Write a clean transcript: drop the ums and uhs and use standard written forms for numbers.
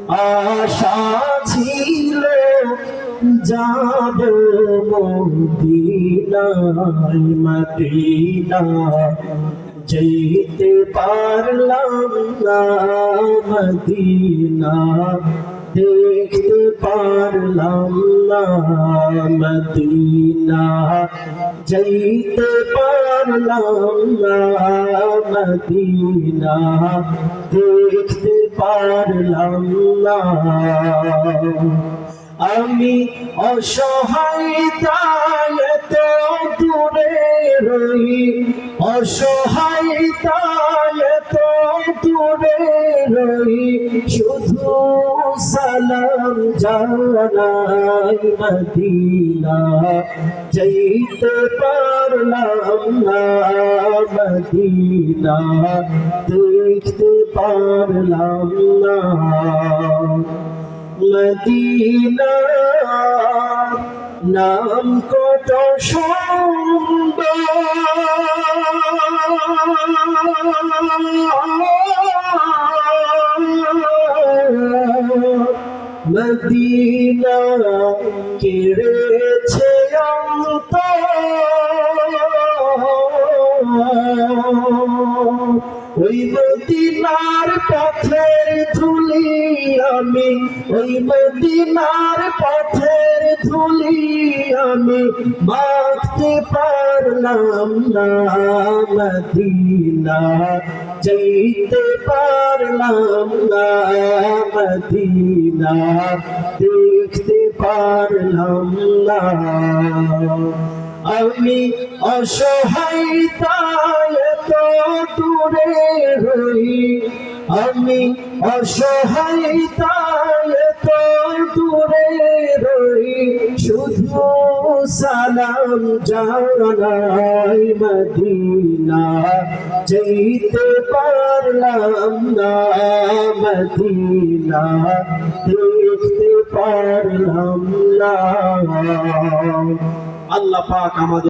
আশা ছিল যাব মদিনায়, মদিনা যেতে পারলাম না, মদিনা দেখতে পারলাম না, মদিনা যেতে পারলাম না, মদিনা দেখতে পারলাম না। আমি অসহায় তাই তো দূরে রই, অসহায় তাই তো দূরে রই, শুধু সালাম জানাই, মদিনা যেতে পারলাম না, মদিনা দেখতে পারলাম না। মদিনা নাম কত সুন্দর, মদিনা কেড়েছে ওই মদিনার পথের ধুলি আমি, ওই মদিনার পথের ধুলি আমি মাখতে পারলাম না, মদিনা যেতে পারলাম না, মদিনা দেখতে পারলাম না। আমি অসহায় তাই তো দূরে রই, আমি অসহায় তাই তো দূরে রই, শুধু সালাম জানাই, মদিনা যেতে পারলাম না, মদিনা দেখতে পারলাম না। আল্লাহ পাক আমাদের